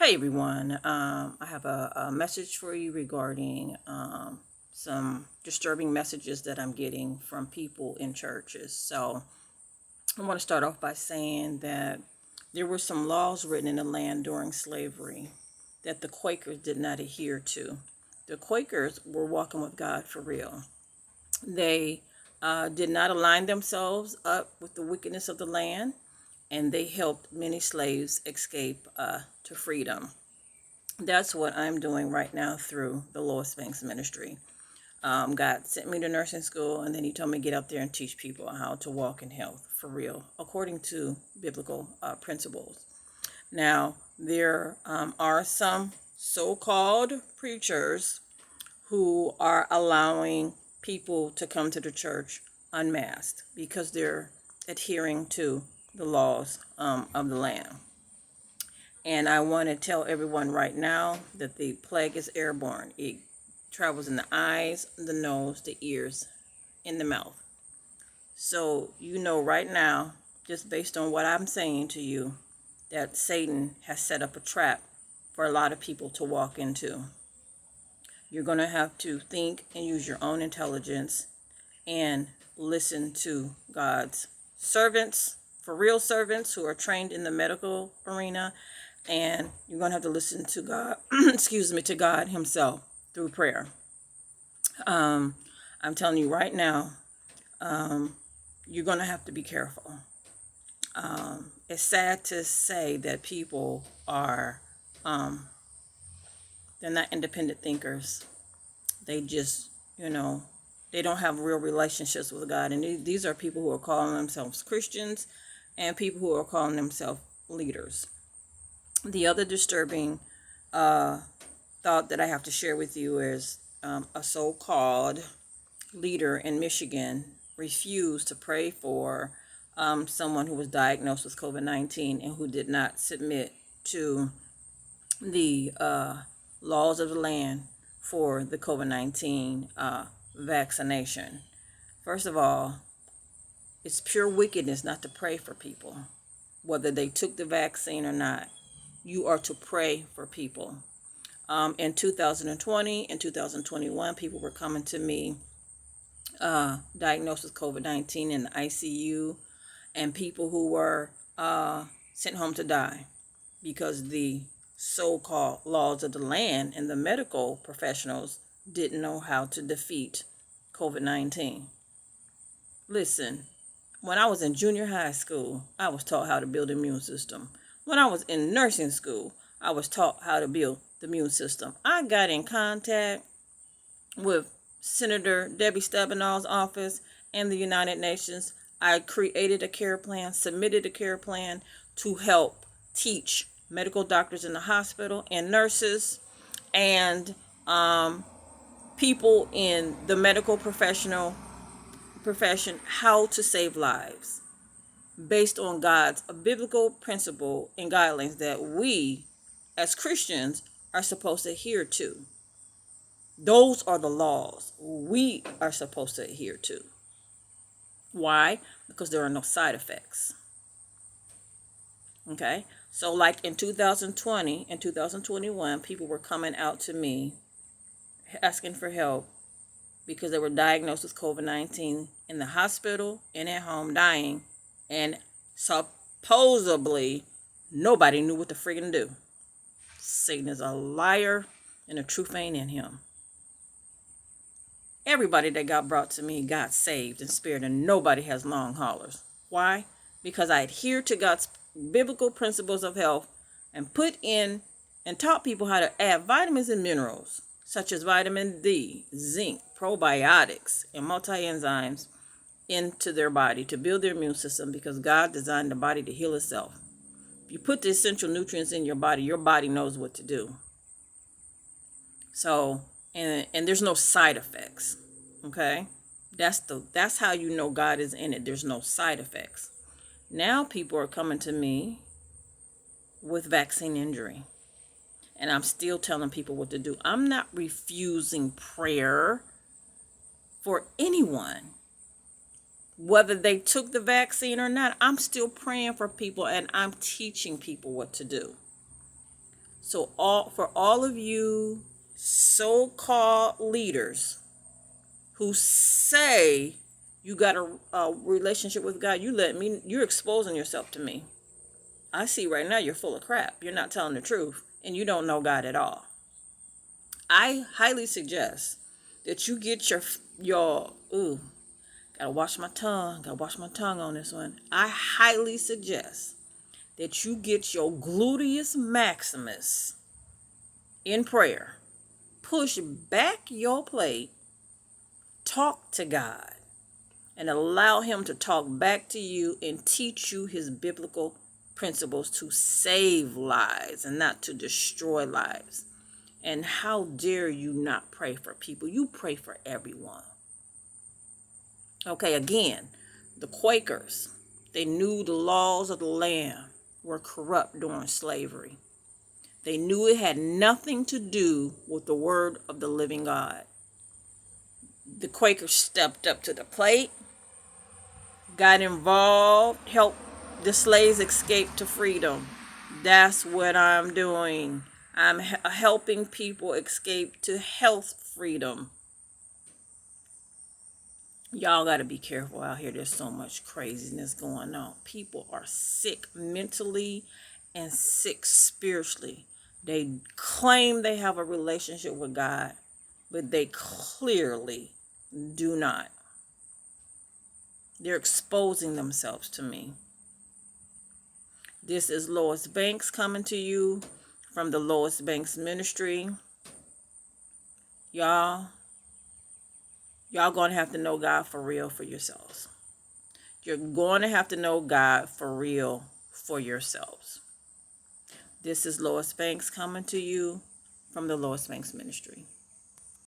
Hey everyone, I have a message for you regarding some disturbing messages that I'm getting from people in churches. So I want to start off by saying that there were some laws written in the land during slavery that the Quakers did not adhere to. The Quakers were walking with God for real. They did not align themselves up with the wickedness of the land, and they helped many slaves escape to freedom. That's what I'm doing right now through the Lois ministry. God sent me to nursing school, and then he told me to get out there and teach people how to walk in health for real, according to biblical principles. Now, there are some so-called preachers who are allowing people to come to the church unmasked because they're adhering to the laws of the land. And I want to tell everyone right now that the plague is airborne. It travels in the eyes, the nose, the ears, in the mouth. So you know right now, just based on what I'm saying to you, that Satan has set up a trap for a lot of people to walk into. You're going to have to think and use your own intelligence and listen to God's servants, for real servants who are trained in the medical arena, and you're going to have to listen to God, to God himself through prayer. I'm telling you right now, you're going to have to be careful. It's sad to say that people are, they're not independent thinkers. They just, they don't have real relationships with God. And these are people who are calling themselves Christians and people who are calling themselves leaders. The other disturbing thought that I have to share with you is a so-called leader in Michigan refused to pray for someone who was diagnosed with COVID-19 and who did not submit to the laws of the land for the COVID-19 vaccination. First of all, it's pure wickedness not to pray for people, whether they took the vaccine or not. You are to pray for people. In 2020 and 2021, people were coming to me diagnosed with COVID-19 in the ICU, and people who were sent home to die because the so-called laws of the land and the medical professionals didn't know how to defeat COVID-19. Listen, when I was in junior high school, I was taught how to build an immune system. When I was in nursing school, I was taught how to build the immune system. I got in contact with Senator Debbie Stabenow's office and the United Nations. I created a care plan, submitted a care plan to help teach medical doctors in the hospital and nurses and people in the medical profession how to save lives based on God's biblical principle and guidelines that we as Christians are supposed to adhere to. Those are the laws we are supposed to adhere to. Why? Because there are no side effects. Okay? So like in 2020 and 2021, people were coming out to me asking for help because they were diagnosed with COVID-19 in the hospital and at home dying, and supposedly nobody knew what to friggin' do. Satan is a liar and the truth ain't in him. Everybody that got brought to me got saved and spared, and nobody has long haulers. Why? Because I adhere to God's biblical principles of health and put in and taught people how to add vitamins and minerals such as vitamin D, zinc, probiotics, and multi-enzymes into their body to build their immune system, because God designed the body to heal itself. If you put the essential nutrients in your body knows what to do. So, and there's no side effects. Okay? That's how you know God is in it. There's no side effects. Now people are coming to me with vaccine injury. And I'm still telling people what to do. I'm not refusing prayer for anyone. Whether they took the vaccine or not, I'm still praying for people and I'm teaching people what to do. So for all of you so-called leaders who say you got a relationship with God, you're exposing yourself to me. I see right now you're full of crap. You're not telling the truth, and you don't know God at all. I highly suggest that you get gotta watch my tongue on this one. I highly suggest that you get your gluteus maximus in prayer. Push back your plate, talk to God, and allow him to talk back to you and teach you his biblical principles to save lives and not to destroy lives. And how dare you not pray for people? You pray for everyone. Okay, again, the Quakers, they knew the laws of the land were corrupt during slavery. They knew it had nothing to do with the word of the living God. The Quakers stepped up to the plate, got involved, helped the slaves escape to freedom. That's what I'm doing. I'm helping people escape to health freedom. Y'all got to be careful out here. There's so much craziness going on. People are sick mentally and sick spiritually. They claim they have a relationship with God, but they clearly do not. They're exposing themselves to me. This is Lois Banks coming to you from the Lois Banks Ministry. Y'all going to have to know God for real for yourselves. You're going to have to know God for real for yourselves. This is Lois Banks coming to you from the Lois Banks Ministry.